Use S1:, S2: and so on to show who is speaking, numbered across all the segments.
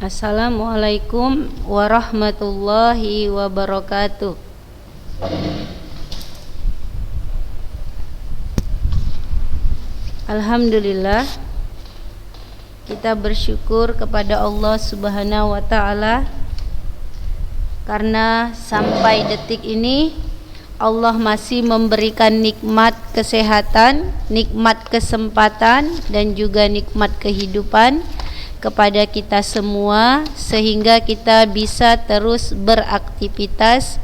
S1: Assalamualaikum warahmatullahi wabarakatuh. Alhamdulillah, kita bersyukur kepada Allah Subhanahu wa taala karena sampai detik ini Allah masih memberikan nikmat kesehatan, nikmat kesempatan dan juga nikmat kehidupan kepada kita semua sehingga kita bisa terus beraktivitas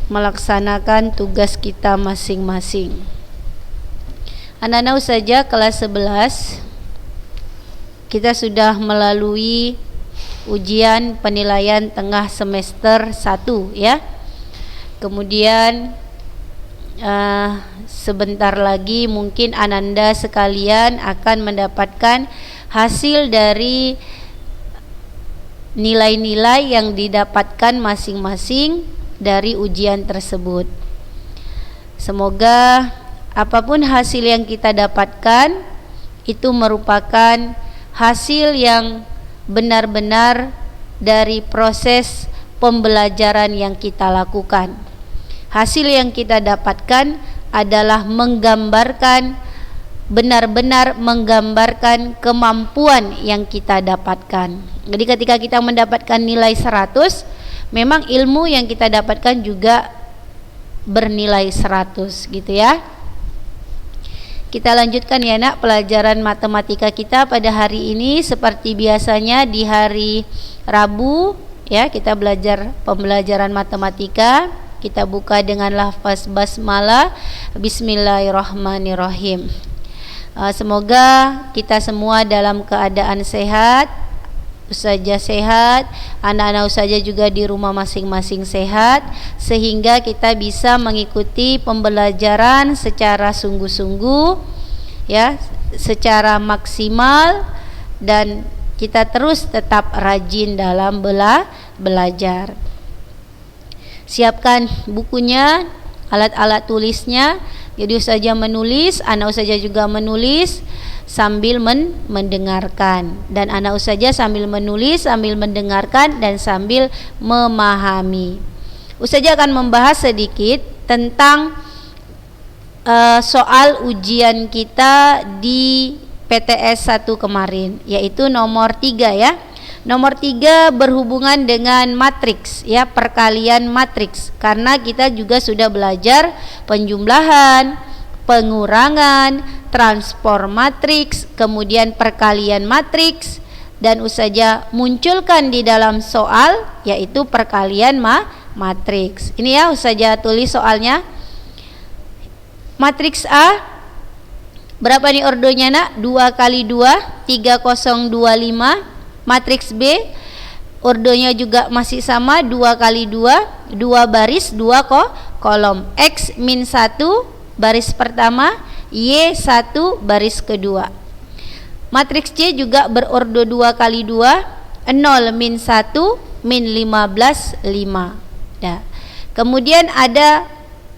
S1: melaksanakan tugas kita masing-masing. Anak-anak saja kelas 11 kita sudah melalui ujian penilaian tengah semester 1 ya. Kemudian sebentar lagi mungkin Ananda sekalian akan mendapatkan hasil dari nilai-nilai yang didapatkan masing-masing dari ujian tersebut. Semoga apapun hasil yang kita dapatkan itu merupakan hasil yang benar-benar dari proses pembelajaran yang kita lakukan. Hasil yang kita dapatkan adalah benar-benar menggambarkan kemampuan yang kita dapatkan. Jadi ketika kita mendapatkan nilai 100, memang ilmu yang kita dapatkan juga bernilai 100 gitu ya. Kita lanjutkan ya nak pelajaran matematika kita pada hari ini seperti biasanya di hari Rabu ya, kita belajar pembelajaran matematika. Kita buka dengan lafaz basmalah, bismillahirrahmanirrahim. Semoga kita semua dalam keadaan sehat, Ustazah sehat, anak-anak Ustazah juga di rumah masing-masing sehat, sehingga kita bisa mengikuti pembelajaran secara sungguh-sungguh ya, secara maksimal, dan kita terus tetap rajin dalam belajar. Siapkan bukunya, alat-alat tulisnya. Jadi Ustazah menulis, anak Ustazah juga menulis sambil mendengarkan, dan anak Ustazah sambil menulis, sambil mendengarkan dan sambil memahami. Ustazah akan membahas sedikit tentang soal ujian kita di PTS 1 kemarin, yaitu nomor 3 ya. Nomor 3 berhubungan dengan matriks ya, perkalian matriks, karena kita juga sudah belajar penjumlahan, pengurangan, transform matriks, kemudian perkalian matriks, dan Ustazah munculkan di dalam soal yaitu perkalian matriks. Ini ya Ustazah tulis soalnya. Matriks A berapa nih ordonya nak? 2 kali 2 3025. Matriks B ordonya juga masih sama, 2 kali 2 baris 2 kolom. X min 1 baris pertama, Y 1 baris kedua. Matriks C juga berordo 2 kali 2, 0 min 1 min 15 5. Nah, kemudian ada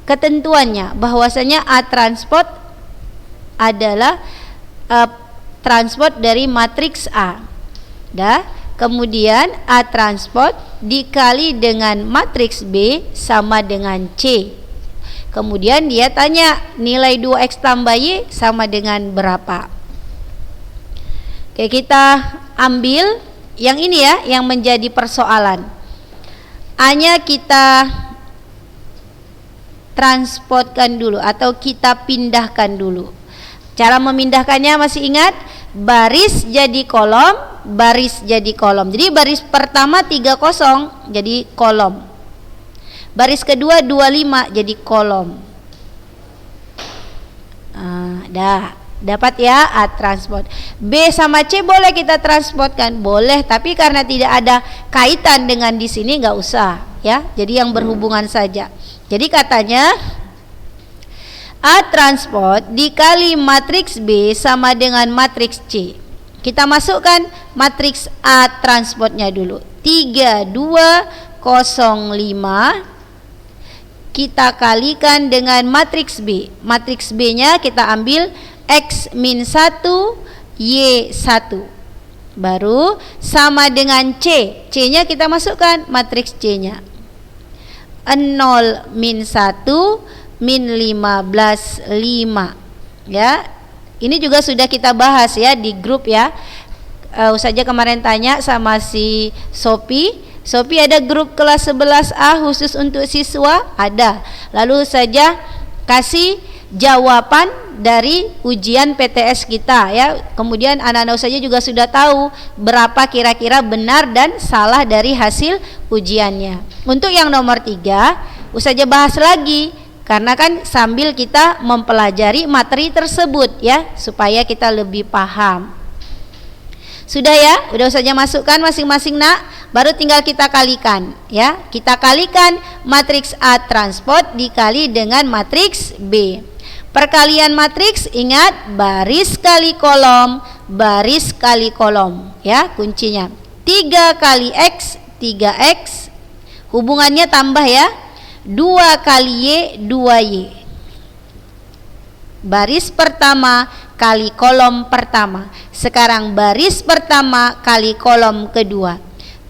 S1: ketentuannya bahwasanya A transport adalah transport dari matriks A. Kemudian A transport dikali dengan matriks B sama dengan C. Kemudian dia tanya nilai 2X tambah Y sama dengan berapa. Oke, kita ambil yang ini ya, yang menjadi persoalan. A-nya kita transportkan dulu atau kita pindahkan dulu. Cara memindahkannya masih ingat? Baris jadi kolom, baris jadi kolom. Jadi baris pertama 30 jadi kolom. Baris kedua 25 jadi kolom. Dapat ya A transport. B sama C boleh kita transportkan, boleh, tapi karena tidak ada kaitan dengan di sini nggak usah ya. Jadi yang berhubungan saja. Jadi katanya A transport dikali matriks B sama dengan matriks C. Kita masukkan matriks A transportnya dulu. 3205 kita kalikan dengan matriks B. Matriks B nya kita ambil X min 1 Y 1. Baru sama dengan C. C-nya kita masukkan matriks C-nya. 0 min 1 min 15 5. Ya. Ini juga sudah kita bahas ya di grup ya. Ustazah kemarin tanya sama si Sophie, ada grup kelas 11A khusus untuk siswa? Ada. Lalu saja kasih jawaban dari ujian PTS kita ya. Kemudian anak-anak ustazah juga sudah tahu berapa kira-kira benar dan salah dari hasil ujiannya. Untuk yang nomor 3 ustazah bahas lagi, karena kan sambil kita mempelajari materi tersebut ya, supaya kita lebih paham. Sudah ya, udah saja masukkan masing-masing nak, baru tinggal kita kalikan ya. Kita kalikan matriks A transport dikali dengan matriks B. Perkalian matriks, ingat baris kali kolom, baris kali kolom ya kuncinya. 3 kali X, 3X, hubungannya tambah ya, 2 kali Y, 2Y. Baris pertama kali kolom pertama. Sekarang baris pertama kali kolom kedua.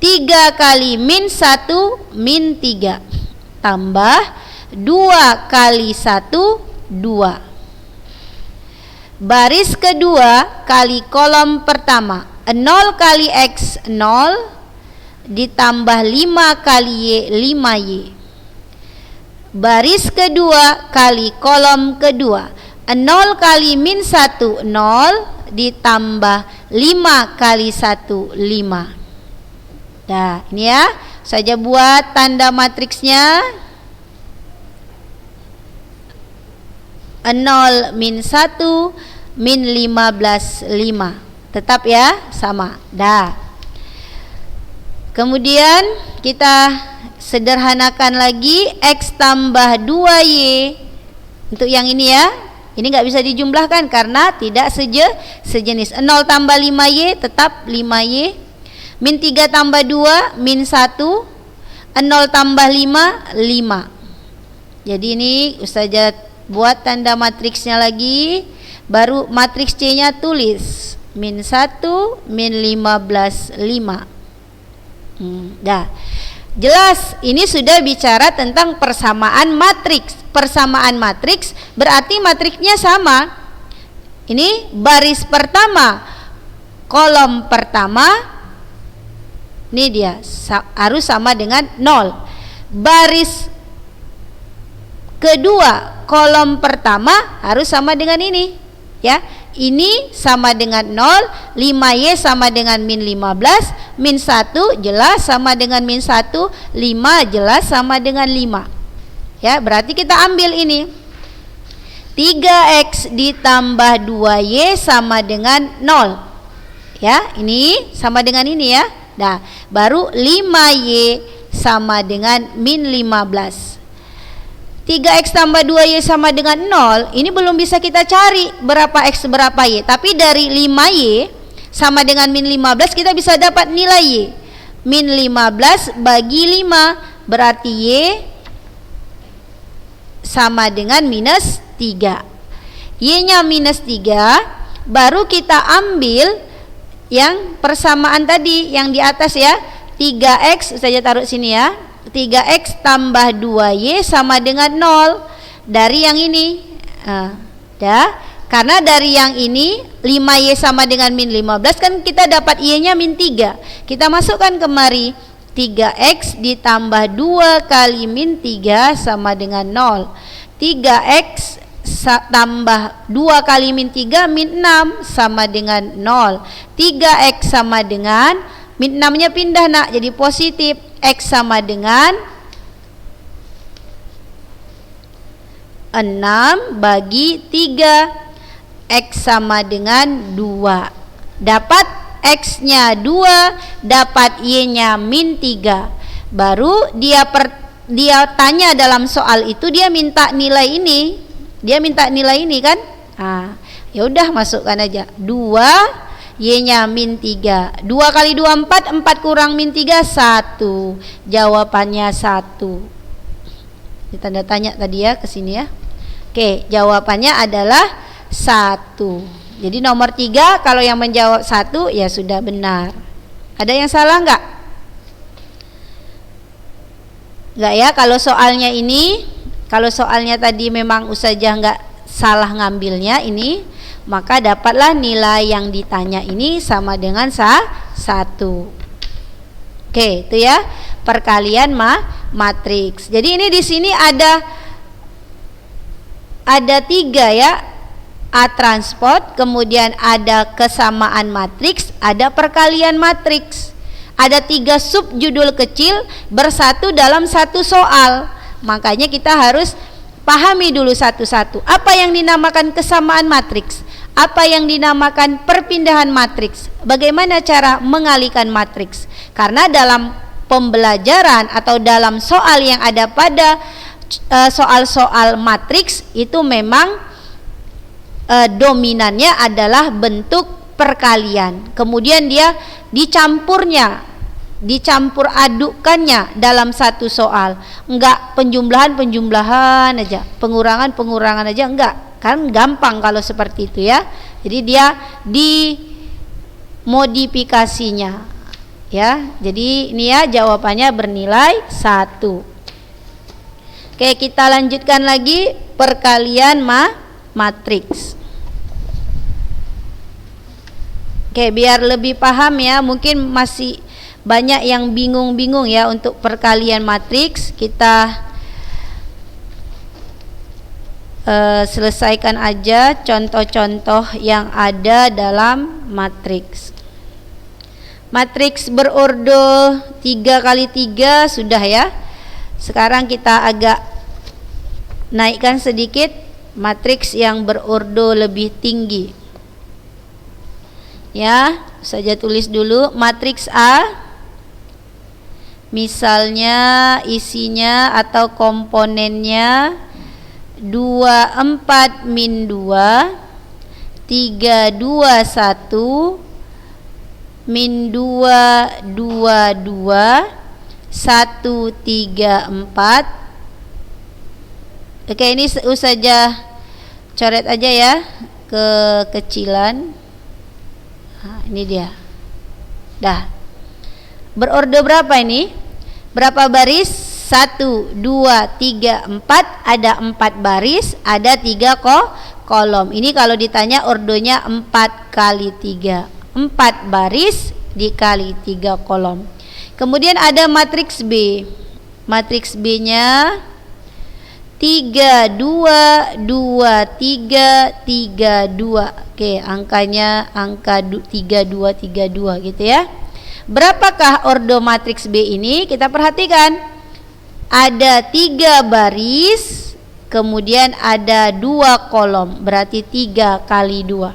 S1: 3 kali min 1 min 3 tambah 2 kali 1 2. Baris kedua kali kolom pertama. 0 kali X 0 ditambah 5 kali Y 5Y. Baris kedua kali kolom kedua. 0 kali min 1 0 ditambah 5 kali 1 5. Nah ini ya, saja buat tanda matriksnya. 0 min 1 min 15 5. Tetap ya sama. Dah. Kemudian kita sederhanakan lagi, X tambah 2Y. Untuk yang ini ya, ini nggak bisa dijumlahkan karena tidak sejenis. 0 tambah 5Y tetap 5Y. Min 3 tambah 2 min 1. 0 tambah 5 5. Jadi ini ustazah buat tanda matriksnya lagi, baru matriks C-nya tulis min 1 min 15 5. Dah. Jelas, ini sudah bicara tentang persamaan matriks. Persamaan matriks berarti matriksnya sama. Ini baris pertama, kolom pertama, ini dia harus sama dengan 0. Baris kedua, kolom pertama harus sama dengan ini. Ya, ini sama dengan 0, 5Y sama dengan min 15, min 1 jelas sama dengan min 1, 5 jelas sama dengan 5. Ya, berarti kita ambil ini. 3X ditambah 2Y sama dengan 0. Ya, ini sama dengan ini ya. Nah, baru 5Y sama dengan min 15. 3X tambah 2Y sama dengan 0. Ini belum bisa kita cari berapa X berapa Y. Tapi dari 5Y sama dengan min 15 kita bisa dapat nilai Y. Min 15 bagi 5 berarti Y sama dengan minus 3. Y-nya minus 3. Baru kita ambil yang persamaan tadi yang di atas ya. 3X saya taruh sini ya. 3X tambah 2Y sama dengan 0 dari yang ini. Karena dari yang ini 5Y sama dengan min 15 kan kita dapat Y-nya min 3. Kita masukkan kemari, 3X ditambah 2 kali min 3 sama dengan 0. 3X tambah 2 kali min 3 min 6 sama dengan 0. 3X sama dengan min 6 nya pindah nak jadi positif. X sama dengan 6 bagi 3. X sama dengan 2. Dapat X-nya 2, dapat Y-nya min 3. Baru dia tanya dalam soal itu, dia minta nilai ini. Dia minta nilai ini kan? Ya udah masukkan aja. 2 Y-nya min 3. 2 kali 2 4, 4 kurang min 3 1. Jawabannya 1. Ini tanda tanya tadi ya ke sini ya. Oke, jawabannya adalah 1. Jadi nomor 3 kalau yang menjawab 1 ya sudah benar. Ada yang salah enggak? Enggak ya, kalau soalnya ini, kalau soalnya tadi memang Ustazah enggak salah ngambilnya ini, maka dapatlah nilai yang ditanya ini sama dengan 1. Oke, itu ya perkalian matriks. Jadi ini di sini ada 3 ya. A transport, kemudian ada kesamaan matriks, ada perkalian matriks. Ada 3 subjudul kecil bersatu dalam satu soal. Makanya kita harus pahami dulu satu-satu. Apa yang dinamakan kesamaan matriks? Apa yang dinamakan perpindahan matriks? Bagaimana cara mengalihkan matriks? Karena dalam pembelajaran atau dalam soal yang ada pada soal-soal matriks itu memang dominannya adalah bentuk perkalian. Kemudian dia dicampur adukannya dalam satu soal. Enggak penjumlahan aja, pengurangan aja enggak. Kan gampang kalau seperti itu ya. Jadi dia dimodifikasinya ya. Jadi ini ya jawabannya bernilai 1. Oke, kita lanjutkan lagi perkalian matriks. Oke, biar lebih paham ya, mungkin masih banyak yang bingung-bingung ya untuk perkalian matriks. Kita selesaikan aja contoh-contoh yang ada dalam matriks. Matriks berordo 3x3 sudah ya. Sekarang kita agak naikkan sedikit matriks yang berordo lebih tinggi. Ya, saja tulis dulu matriks A. Misalnya isinya atau komponennya 24 min 2 3 2 1 min 2 2 2 1 3 4. Oke, ini saja coret aja ya kekecilan. Nah, ini dia. Dah. Berordo berapa ini? Berapa baris? 1, 2, 3, 4. Ada 4 baris, ada 3 kolom. Ini kalau ditanya ordonya 4 kali 3. 4 baris dikali 3 kolom. Kemudian ada matriks B. Matriks B-nya 3 2 2 3 3 2. Oke, angkanya angka 32 32 gitu ya. Berapakah ordo matriks B ini? Kita perhatikan. Ada 3 baris, kemudian ada 2 kolom, berarti 3 kali 2.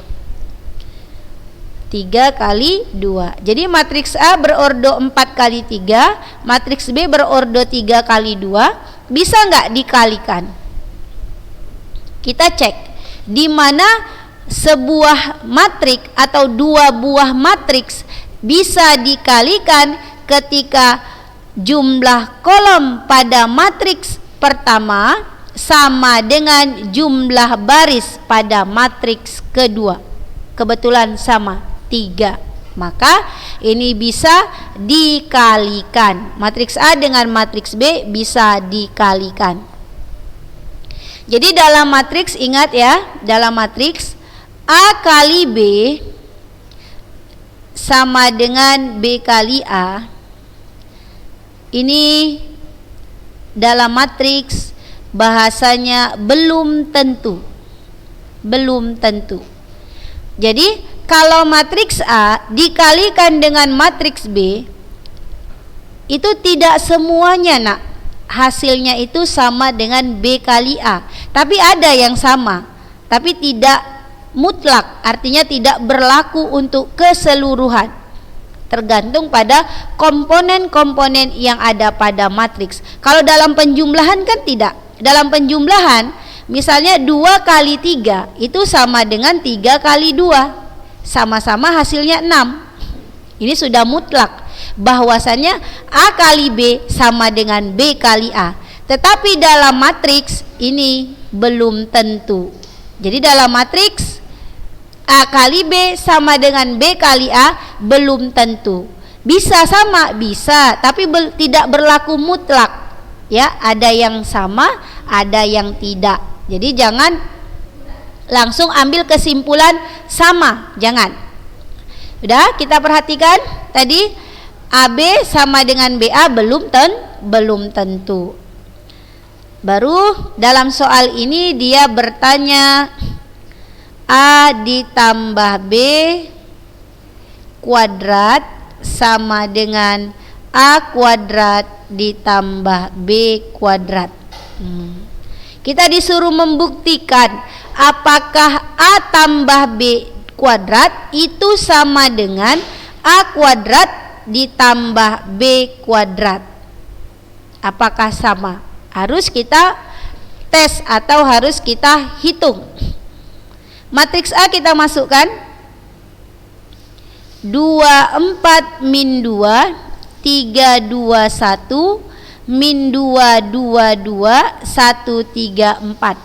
S1: 3 kali 2. Jadi matriks A berordo 4 kali 3, matriks B berordo 3 kali 2. Bisa nggak dikalikan? Kita cek di mana sebuah matriks atau 2 buah matriks bisa dikalikan ketika jumlah kolom pada matriks pertama sama dengan jumlah baris pada matriks kedua. Kebetulan sama 3. Maka ini bisa dikalikan. Matriks A dengan matriks B bisa dikalikan. Jadi dalam matriks, ingat ya, dalam matriks A kali B sama dengan B kali A. Ini dalam matriks bahasanya belum tentu. Belum tentu. Jadi kalau matriks A dikalikan dengan matriks B, itu tidak semuanya nak hasilnya itu sama dengan B kali A. Tapi ada yang sama, tapi tidak mutlak, artinya tidak berlaku untuk keseluruhan. Tergantung pada komponen-komponen yang ada pada matriks. Kalau dalam penjumlahan kan tidak. Dalam penjumlahan misalnya 2 kali 3 itu sama dengan 3 kali 2. Sama-sama hasilnya 6. Ini sudah mutlak bahwasannya A kali B sama dengan B kali A. Tetapi dalam matriks ini belum tentu. Jadi dalam matriks A kali B sama dengan B kali A, belum tentu. Bisa sama, bisa, tapi tidak berlaku mutlak. Ya, ada yang sama, ada yang tidak. Jadi jangan langsung ambil kesimpulan sama, jangan. Udah, kita perhatikan tadi AB sama dengan BA belum tentu. Baru dalam soal ini dia bertanya A ditambah B kuadrat sama dengan A kuadrat ditambah B kuadrat. Kita disuruh membuktikan apakah A tambah B kuadrat itu sama dengan A kuadrat ditambah B kuadrat. Apakah sama? Harus kita tes atau harus kita hitung. Matriks A kita masukkan 24 min 2 3 2 1 min 2 2 2 1 3 4.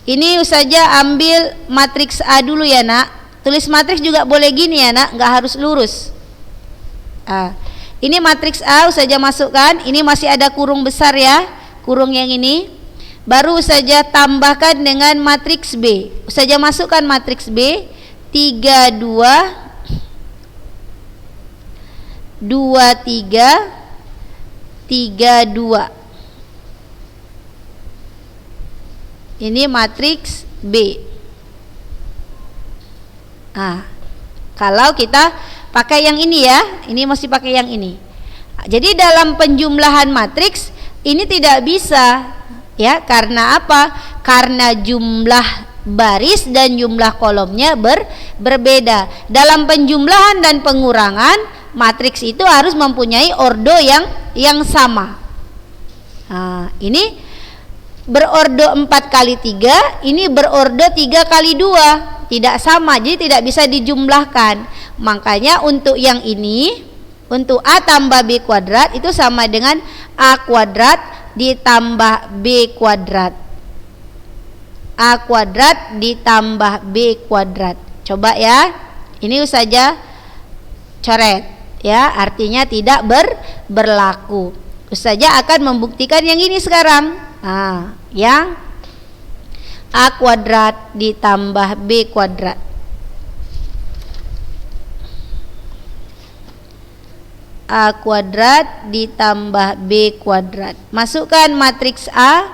S1: Ini saja ambil matriks A dulu ya nak. Tulis matriks juga boleh gini ya nak, nggak harus lurus. Ini matriks A saja masukkan. Ini masih ada kurung besar ya, kurung yang ini. Baru saja tambahkan dengan matriks B. Saja masukkan matriks B 3 2 2 3 3 2. Ini matriks B. Kalau kita pakai yang ini ya, ini mesti pakai yang ini. Jadi dalam penjumlahan matriks ini tidak bisa. Ya, karena apa? Karena jumlah baris dan jumlah kolomnya berbeda. Dalam penjumlahan dan pengurangan, matriks itu harus mempunyai ordo yang sama. Ini berordo 4 kali 3, ini berordo 3 kali 2. Tidak sama, jadi tidak bisa dijumlahkan. Makanya untuk yang ini, untuk A tambah B kuadrat itu sama dengan A kuadrat ditambah B kuadrat. A kuadrat ditambah B kuadrat. Coba ya, ini saja coret ya, artinya tidak berlaku. Saja akan membuktikan yang ini sekarang. Yang A kuadrat ditambah B kuadrat. A kuadrat ditambah B kuadrat. Masukkan matriks A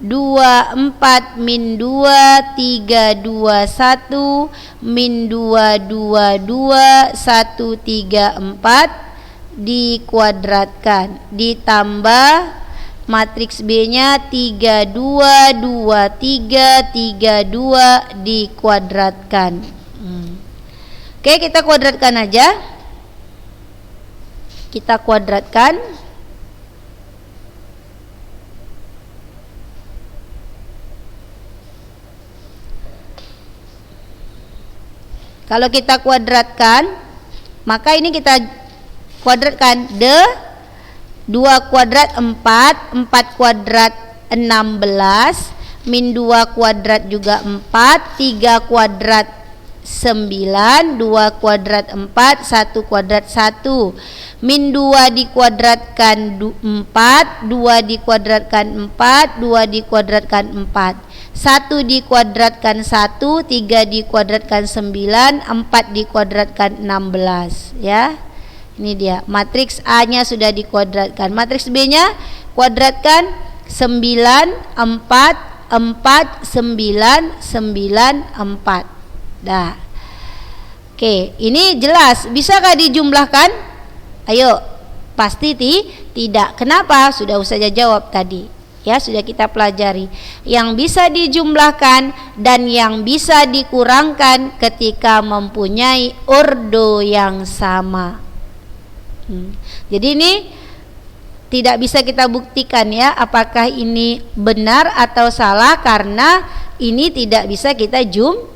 S1: 24 min 2 3 2 1 min 2 2 2 1 3 4 dikuadratkan, ditambah matriks B-nya 3 2 2 3 3 2 dikuadratkan. Oke, kita kuadratkan aja. Kita kuadratkan. Kalau kita kuadratkan, maka ini kita kuadratkan 2 kuadrat 4, 4 kuadrat 16, min 2 kuadrat juga 4, 3 kuadrat 9, 2 kuadrat 4, 1 kuadrat 1, min 2 dikuadratkan 4, 2 dikuadratkan 4, 2 dikuadratkan 4, 1 dikuadratkan 1, 3 dikuadratkan 9, 4 dikuadratkan 16 ya. Ini dia, matriks A-nya sudah dikuadratkan. Matriks B-nya kuadratkan 9 4 4 9 9 4. Dah. Oke, ini jelas. Bisakah dijumlahkan? Ayo, pasti tidak. Kenapa? Sudah saja jawab tadi. Ya, sudah kita pelajari. Yang bisa dijumlahkan dan yang bisa dikurangkan ketika mempunyai ordo yang sama. Jadi ini tidak bisa kita buktikan ya, apakah ini benar atau salah, karena ini tidak bisa kita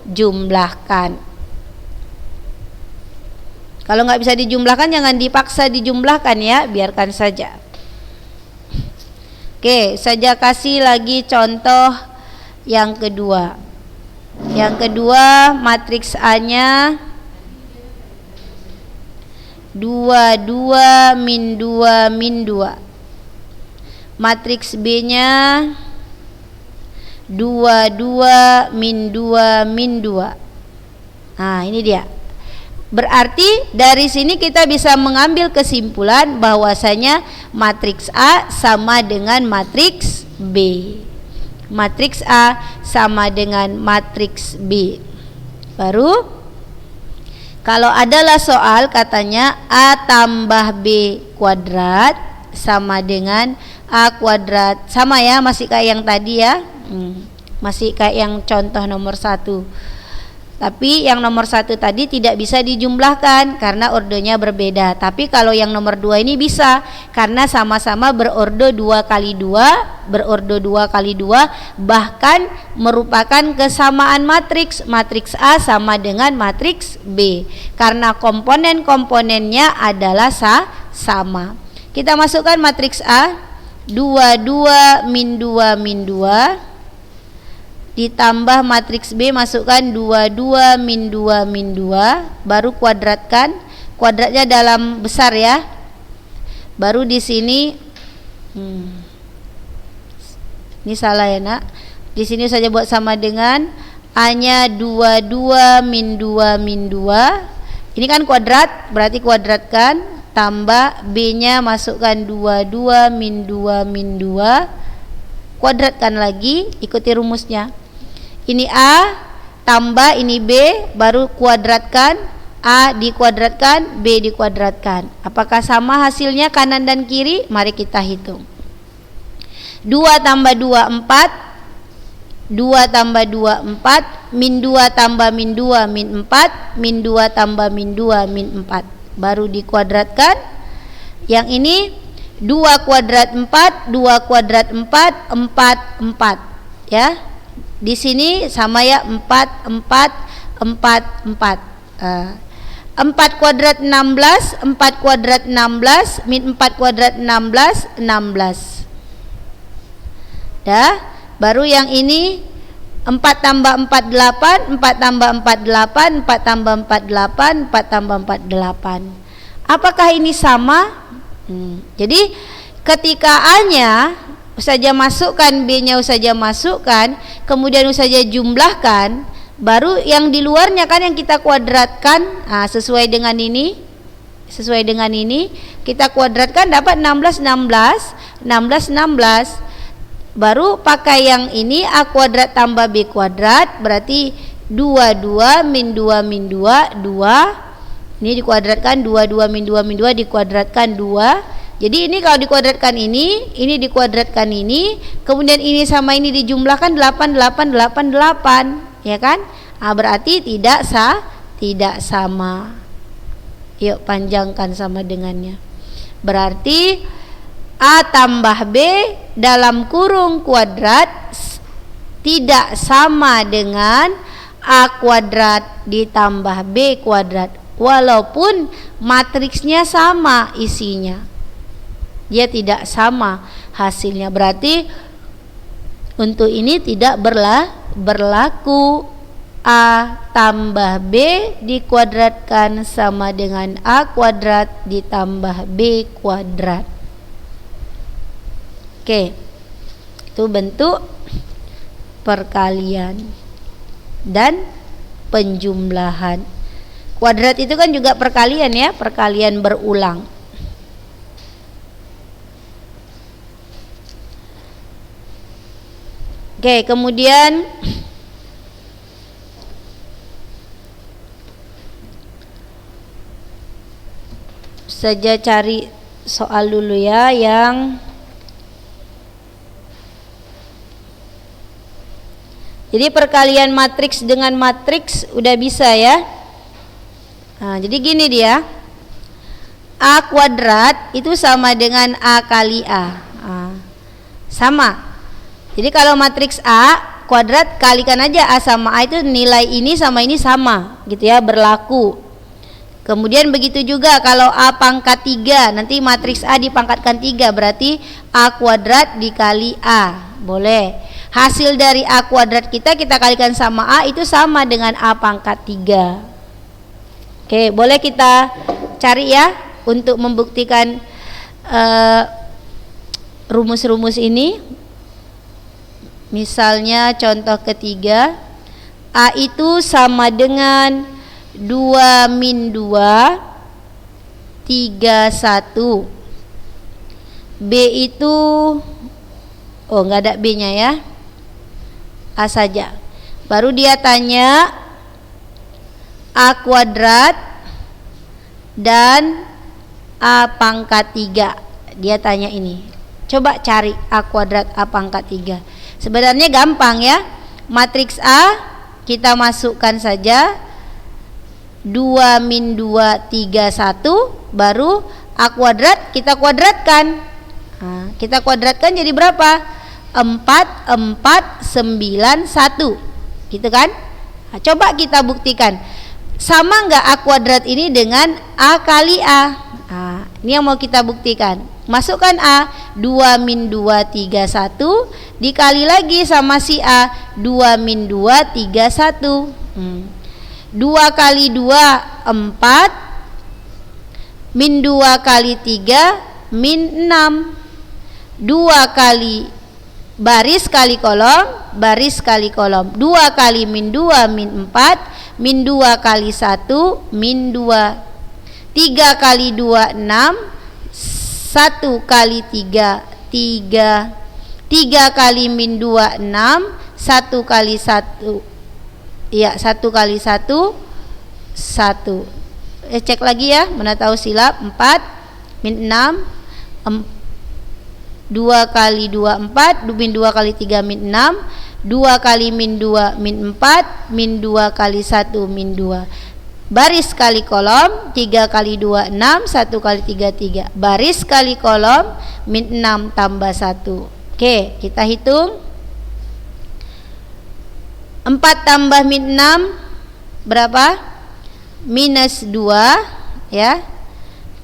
S1: jumlahkan. Kalau nggak bisa dijumlahkan, jangan dipaksa dijumlahkan ya, biarkan saja. Oke, saja kasih lagi contoh yang kedua. Yang kedua matriks A-nya 2 2 min 2 min 2. Matriks B-nya 2 2 min 2 min 2. Nah, ini dia. Berarti dari sini kita bisa mengambil kesimpulan bahwasanya matriks A sama dengan matriks B. Matriks A sama dengan matriks B. Baru kalau adalah soal katanya A tambah B kuadrat sama dengan A kuadrat. Sama ya, masih kayak yang tadi ya. Masih kayak yang contoh nomor 1. Tapi yang nomor 1 tadi tidak bisa dijumlahkan karena ordonya berbeda. Tapi kalau yang nomor 2 ini bisa, karena sama-sama berordo 2 kali 2, berordo 2 kali 2, bahkan merupakan kesamaan matriks. Matriks A sama dengan matriks B karena komponen-komponennya adalah sama. Kita masukkan matriks A 2 2 min 2 min 2 ditambah matriks B, masukkan 2 2 min 2 min 2, baru kuadratkan. Kuadratnya dalam besar ya. Baru di sini ini salah ya nak. Di sini saja buat sama dengan A-nya 2 2 min 2 min 2. Ini kan kuadrat, berarti kuadratkan, tambah B-nya masukkan 2 2 min 2 min 2. Kuadratkan lagi, ikuti rumusnya. Ini A tambah ini B, baru kuadratkan. A dikuadratkan, B dikuadratkan. Apakah sama hasilnya kanan dan kiri? Mari kita hitung. 2 tambah 2 4, 2 tambah 2 4, min 2 tambah min 2 min 4, min 2 tambah min 2 min 4. Baru dikuadratkan. Yang ini 2 kuadrat 4, 2 kuadrat 4, 4 4 ya. Di sini sama ya, 4 4 4 4. 4 kuadrat 16, 4 kuadrat 16 min 4 kuadrat 16 16. Dah, baru yang ini 4 tambah 4 8, 4 tambah 4 8, 4 tambah 4 8, 4 tambah 4 8. Apakah ini sama? Jadi ketika A-nya saja masukkan, B-nya saja masukkan, kemudian saja jumlahkan, baru yang di luarnya kan yang kita kuadratkan. Sesuai dengan ini, kita kuadratkan dapat 16 16, 16 16. Baru pakai yang ini A kuadrat tambah B kuadrat, berarti 2 2 min 2 min 2 2. Ini dikuadratkan 2 2 min 2 min 2 dikuadratkan 2. Jadi ini kalau dikuadratkan ini dikuadratkan ini, kemudian ini sama ini dijumlahkan 8 8 8 8, ya kan? Berarti tidak sama. Yuk panjangkan sama dengannya. Berarti A tambah B dalam kurung kuadrat tidak sama dengan A kuadrat ditambah B kuadrat, walaupun matriksnya sama isinya. Dia tidak sama hasilnya. Berarti untuk ini tidak berlaku. A tambah B dikuadratkan sama dengan A kuadrat ditambah B kuadrat. Oke, itu bentuk perkalian dan penjumlahan. Kuadrat itu kan juga perkalian ya, perkalian berulang. Oke, kemudian saja cari soal dulu ya yang jadi perkalian matriks dengan matriks udah bisa ya. Jadi gini dia, A kuadrat itu sama dengan A kali A. Sama. Jadi kalau matriks A kuadrat kalikan aja A sama A, itu nilai ini sama ini sama gitu ya, berlaku. Kemudian begitu juga kalau A pangkat 3, nanti matriks A dipangkatkan 3, berarti A kuadrat dikali A, boleh. Hasil dari A kuadrat kita kalikan sama A, itu sama dengan A pangkat 3. Oke, boleh kita cari ya untuk membuktikan rumus-rumus ini. Misalnya contoh ketiga, A itu sama dengan 2 min 2 3 1. B itu nggak ada B nya ya, A saja. Baru dia tanya A kuadrat dan A pangkat 3. Dia tanya ini. Coba cari A kuadrat A pangkat 3. Sebenarnya gampang ya. Matriks A kita masukkan saja 2 min 2 3 1, baru A kuadrat kita kuadratkan. Nah, kita kuadratkan jadi berapa? 4 4 9 1, gitu kan? Nah, coba kita buktikan, sama nggak A kuadrat ini dengan A kali A? Nah, ini yang mau kita buktikan. Masukkan A, 2 min 2 3 1 dikali lagi sama si A, 2 min 2 3 1. 2 kali 2 4, min 2 kali 3 min 6. 2 kali baris kali kolom, baris kali kolom. 2 kali min 2 min 4, min 2 kali 1 min 2. 3 kali 2 6, 1 kali 3 3. 3 kali min 2 6, 1 kali 1, ya 1 kali 1 1. Cek lagi ya, mana tahu silap. 4 min 6, 2 kali 2 4, min 2 kali 3 min 6, 2 kali min 2 min 4, min 2 kali 1 min 2. Baris kali kolom, 3 kali 2 6, 1 kali 3 3. Baris kali kolom, min 6 tambah 1. Oke, kita hitung. 4 tambah min 6 berapa? Minus 2 ya.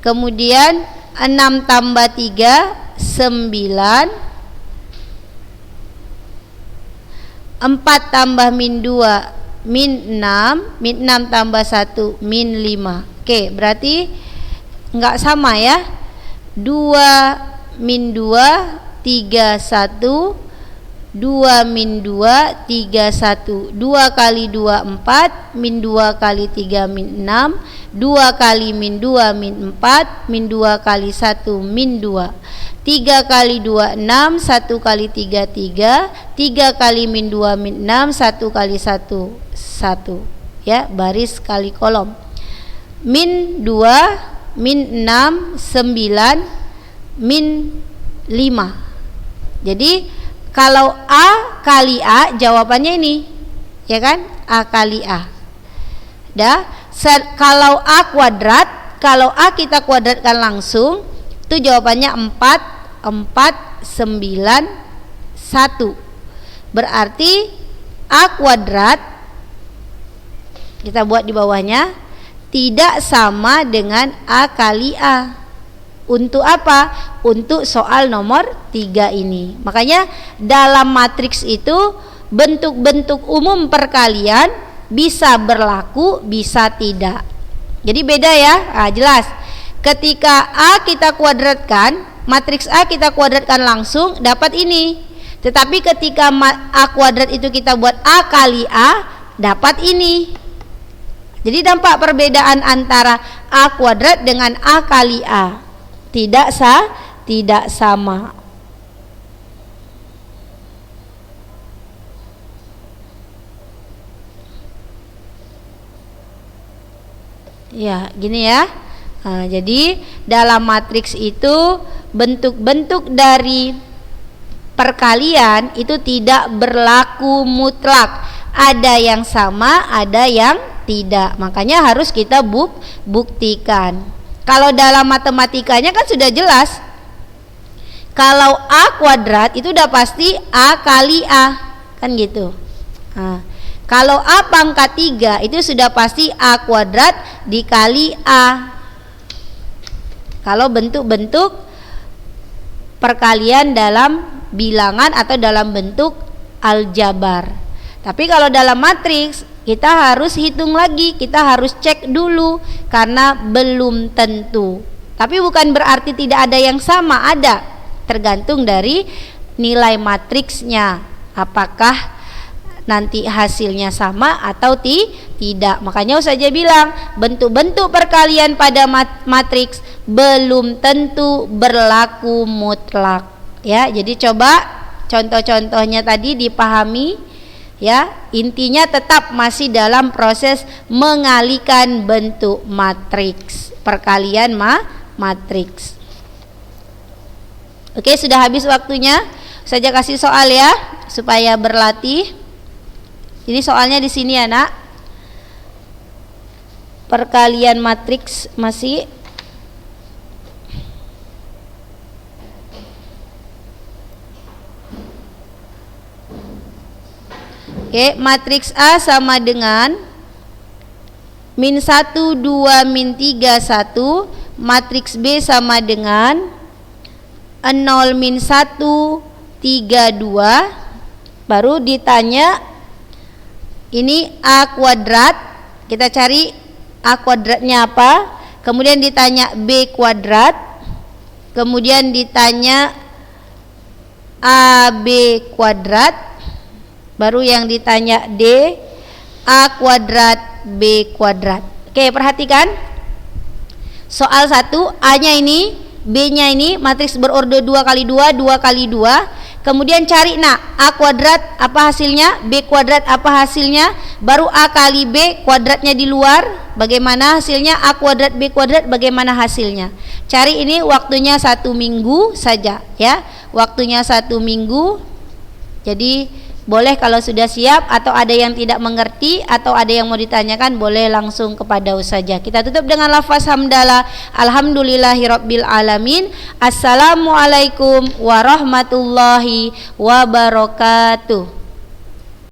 S1: Kemudian 6 tambah 3 9. 4 tambah min 2 min 6, min 6 tambah 1 min 5. Oke, berarti enggak sama ya. 2 min 2 3 1, 2 min 2 3 1. 2 kali 2 4, min 2 kali 3 min 6, 2 kali min 2 min 4, min 2 kali 1 min 2. 3 kali 2 6, 1 kali 3 3, 3 kali min 2 min 6, 1 kali 1 1 ya, baris kali kolom. Min 2 min 6 9 min 5. Jadi kalau A kali A jawabannya ini, ya kan? A kali A. Dah, kalau A kuadrat, kalau A kita kuadratkan langsung, itu jawabannya 4 4 9 1. Berarti A kuadrat, kita buat di bawahnya, tidak sama dengan A kali A. Untuk apa? Untuk soal nomor 3 ini. Makanya dalam matriks itu bentuk-bentuk umum perkalian bisa berlaku, bisa tidak. Jadi beda ya. Nah, jelas. Ketika A kita kuadratkan, matriks A kita kuadratkan langsung, dapat ini. Tetapi ketika A kuadrat itu kita buat A kali A, dapat ini. Jadi dampak perbedaan antara A kuadrat dengan A kali A. Tidak sama. Ya, gini ya. Nah, jadi dalam matriks itu bentuk-bentuk dari perkalian itu tidak berlaku mutlak. Ada yang sama, ada yang tidak. Makanya harus kita buktikan. Kalau dalam matematikanya kan sudah jelas. Kalau A kuadrat itu udah pasti A kali A, kan gitu. Nah, kalau A pangkat 3 itu sudah pasti A kuadrat dikali A. Kalau bentuk-bentuk perkalian dalam bilangan atau dalam bentuk aljabar. Tapi kalau dalam matriks kita harus hitung lagi, kita harus cek dulu karena belum tentu. Tapi bukan berarti tidak ada yang sama, ada. Tergantung dari nilai matriksnya. Apakah nanti hasilnya sama atau tidak. Makanya Ustaz bilang bentuk-bentuk perkalian pada matriks belum tentu berlaku mutlak. Ya, jadi coba contoh-contohnya tadi dipahami. Ya, intinya tetap masih dalam proses mengalihkan bentuk matriks, perkalian matriks. Oke, sudah habis waktunya. Saya kasih soal ya supaya berlatih. Ini soalnya di sini ya, Nak. Perkalian matriks masih. Oke, matriks A sama dengan min 1, 2, min 3, 1. Matriks B sama dengan 0, min 1, 3, 2. Baru ditanya ini A kuadrat. Kita cari A kuadratnya apa. Kemudian ditanya B kuadrat. Kemudian ditanya AB kuadrat. Baru yang ditanya D, A kuadrat, B kuadrat. Oke, perhatikan. Soal 1, A-nya ini, B-nya ini matriks berordo 2 kali 2, 2 kali 2. Kemudian cari A kuadrat apa hasilnya, B kuadrat apa hasilnya. Baru A kali B kuadratnya di luar, bagaimana hasilnya. A kuadrat, B kuadrat bagaimana hasilnya. Cari ini waktunya 1 minggu saja ya. Waktunya 1 minggu. Jadi boleh kalau sudah siap, atau ada yang tidak mengerti atau ada yang mau ditanyakan boleh langsung kepada Ustazah. Kita tutup dengan lafaz hamdalah. Alhamdulillahirabbil alamin. Assalamualaikum warahmatullahi wabarakatuh.